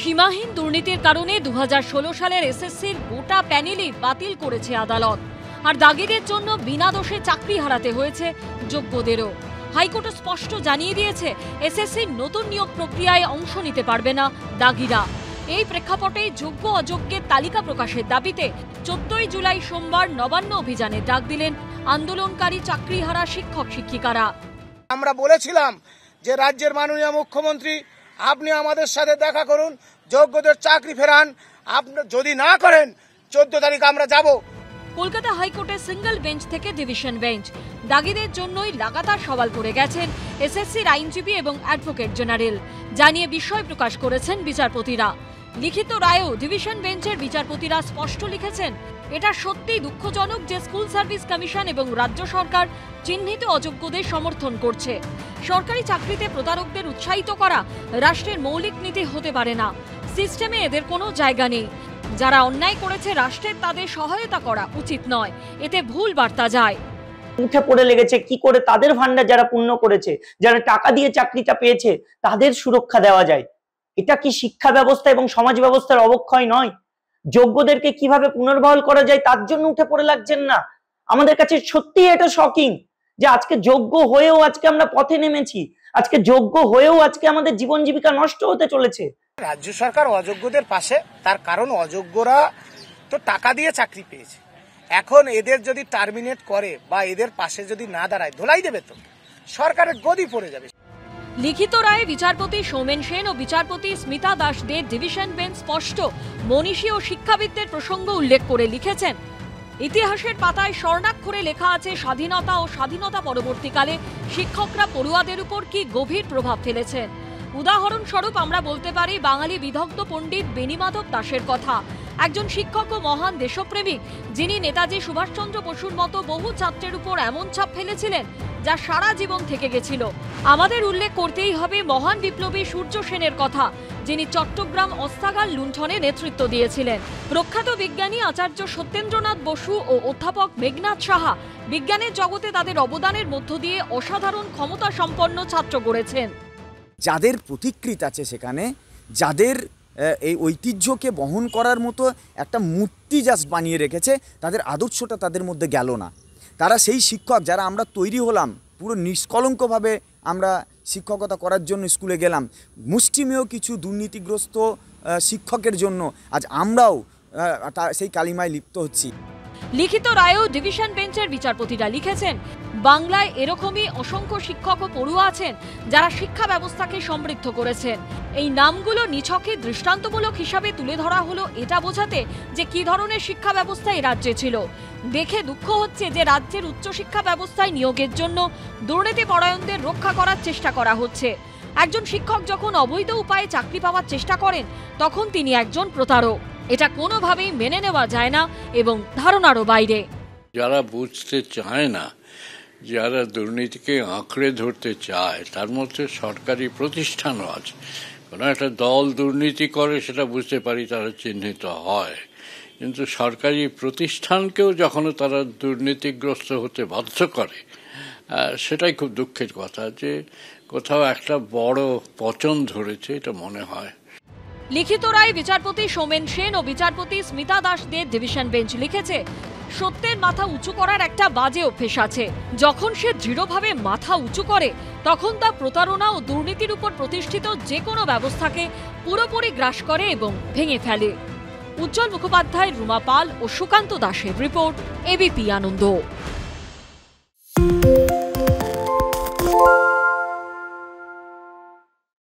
সীমাহীন দুর্নীতির কারণে 2016 সালের এসএসসির গোটা প্যানেলই বাতিল করেছে আদালত। আর দাগিদের জন্য বিনা দোষে চাকরি হারাতে হয়েছে যোগ্যদেরও। হাইকোর্ট স্পষ্ট জানিয়ে দিয়েছে এসএসসির নতুন নিয়োগ প্রক্রিয়ায় অংশ নিতে পারবে না দাগিরা। এই প্রেক্ষাপটে যোগ্য অযোগ্যের তালিকা প্রকাশের দাবিতে 14 জুলাই সোমবার নবান্ন অভিযানে ডাক দিলেন আন্দোলনকারী চাকরিহারা শিক্ষক শিক্ষিকারা। আমরা বলেছিলাম যে রাজ্যের মাননীয় মুখ্যমন্ত্রী আপনি আমাদের সাথে দেখা করুন, যোগ্যদের চাকরি ফেরান। আপনি যদি না করেন 14 তারিখ আমরা যাব। কলকাতা হাইকোর্টের সিঙ্গল বেঞ্চ থেকে ডিভিশন বেঞ্চ দাগিদের জন্যই লাগাতার সওয়াল করে গেছেন এসএসসির আইনজীবী এবং অ্যাডভোকেট জেনারেল, জানিয়ে বিস্ময় প্রকাশ করেছেন বিচারপতিরা। লিখিত রায়েও ডিভিশন বেঞ্চের বিচারপতিরা স্পষ্ট লিখেছেন, এটা সত্যিই দুঃখজনক যে স্কুল সার্ভিস কমিশন এবং রাজ্য সরকার চিহ্নিত অযোগ্যদের সমর্থন করছে। সরকারি চাকরিতে প্রতারকদের উৎসাহিত করা রাষ্ট্রের মৌলিক নীতি হতে পারে না। সিস্টেমে এদের কোনো জায়গা নেই। যারা অন্যায় করেছে রাষ্ট্রের তাদের সহায়তা করা উচিত নয়, এতে ভুল বার্তা যায়। উঠে পড়ে লেগেছে কি করে তাদের ভান্ডার যারা পূর্ণ করেছে, যারা টাকা দিয়ে চাকরিটা পেয়েছে তাদের সুরক্ষা দেওয়া যায়। এটা কি শিক্ষা ব্যবস্থা এবং সমাজ ব্যবস্থার অবক্ষয় নয়? যোগ্যদেরকে কিভাবে পুনর্বহাল করা যায় তার জন্য উঠে পড়ে লাগছেন না। আমাদের কাছে সত্যি এটা শকিং যে আজকে যোগ্য হয়েও আজকে আমরা পথে নেমেছি, আজকে যোগ্য হয়েও আজকে আমাদের জীবন জীবিকা নষ্ট হতে চলেছে। রাজ্য সরকার অযোগ্যদের পাশে, তার কারণ অযোগ্যরা তো টাকা দিয়ে চাকরি পেয়েছে। এখন এদের যদি টার্মিনেট করে বা এদের পাশে যদি না দাঁড়ায় ধোলাই দেবে তো সরকারের গদি পড়ে যাবে। লিখিত রায়ে বিচারপতি সৌমেন সেন ও বিচারপতি স্মিতা দাসদের ডিভিশন বেঞ্চ স্পষ্ট মনীষী ও শিক্ষাবিদদের প্রসঙ্গ উল্লেখ করে লিখেছেন, ইতিহাসের পাতায় স্বর্ণাক্ষরে লেখা আছে স্বাধীনতা ও স্বাধীনতা পরবর্তীকালে শিক্ষকরা পড়ুয়াদের উপর কি গভীর প্রভাব ফেলেছেন। উদাহরণস্বরূপ আমরা বলতে পারি বাঙালি বিদগ্ধ পণ্ডিত বেণীমাধব দাসের কথা, একজন শিক্ষক ও মহান দেশপ্রেমিক যিনি নেতাজি সুভাষচন্দ্র বসুর মতো বহু ছাত্রের উপর এমন ছাপ ফেলেছিলেন যা সারা জীবন থেকে গেছিল। আমাদের উল্লেখ করতেই হবে মহান বিপ্লবী সূর্য সেনের কথা, যিনি চট্টগ্রাম অস্ত্রাগার লুণ্ঠনে নেতৃত্ব দিয়েছিলেন। প্রখ্যাত বিজ্ঞানী আচার্য সত্যেন্দ্রনাথ বসু ও অধ্যাপক মেঘনাথ সাহা বিজ্ঞানের জগতে তাদের অবদানের মধ্য দিয়ে অসাধারণ ক্ষমতা সম্পন্ন ছাত্র গড়েছেন। যাদের প্রতিকৃত আছে সেখানে, যাদের এই ঐতিহ্যকে বহন করার মতো একটা মূর্তি জাস্ট বানিয়ে রেখেছে, তাদের আদর্শটা তাদের মধ্যে গেল না। তারা সেই শিক্ষক যারা আমরা তৈরি হলাম পুরো নিষ্কলঙ্কভাবে আমরা শিক্ষকতা করার জন্য স্কুলে গেলাম, মুষ্টিমেয় কিছু দুর্নীতিগ্রস্ত শিক্ষকের জন্য আজ আমরাও সেই কালিমায় লিপ্ত হচ্ছি। লিখিত রায়েও ডিভিশন বেঞ্চের বিচারপতিরা লিখেছেন, বাংলায় এরকমই অসংখ্য শিক্ষক ও পড়ুয়া আছেন যারা শিক্ষা ব্যবস্থাকে সমৃদ্ধ করেছেন। এই নামগুলো নিছকে দৃষ্টান্তমূলক হিসাবে তুলে ধরা হলো এটা বোঝাতে যে কি ধরনের শিক্ষা ব্যবস্থা এই রাজ্যে ছিল। দেখে দুঃখ হচ্ছে যে রাজ্যের উচ্চশিক্ষা ব্যবস্থায় নিয়োগের জন্য দুর্নীতি পরায়ণদের রক্ষা করার চেষ্টা করা হচ্ছে। একজন শিক্ষক যখন অবৈধ উপায়ে চাকরি পাওয়ার চেষ্টা করেন তখন তিনি একজন প্রতারক। এটা কোনোভাবেই মেনে নেওয়া যায় না এবং ধারণারও বাইরে। যারা বুঝতে চায় না, যারা দুর্নীতিকে আঁকড়ে ধরতে চায়, তার মধ্যে সরকারি প্রতিষ্ঠানও আছে। কোনো একটা দল দুর্নীতি করে সেটা বুঝতে পারি, তারা চিহ্নিত হয়, কিন্তু সরকারি প্রতিষ্ঠানকেও যখন তারা দুর্নীতিগ্রস্ত হতে বাধ্য করে, সেটাই খুব দুঃখের কথা যে কোথাও একটা বড় পচন ধরেছে, এটা মনে হয়। লিখিত রায় বিচারপতি সৌমেন সেন ও বিচারপতি স্মিতা দাসদের ডিভিশন বেঞ্চ লিখেছে, সত্যের মাথা উঁচু করার একটা বাজে অভ্যেস আছে। যখন সে দৃঢ়ভাবে মাথা উঁচু করে তখন তা প্রতারণা ও দুর্নীতির উপর প্রতিষ্ঠিত যে কোনো ব্যবস্থাকে পুরোপুরি গ্রাস করে এবং ভেঙে ফেলে। উজ্জ্বল মুখোপাধ্যায়, রুমা পাল ও সুকান্ত দাসের রিপোর্ট, এবিপি আনন্দ।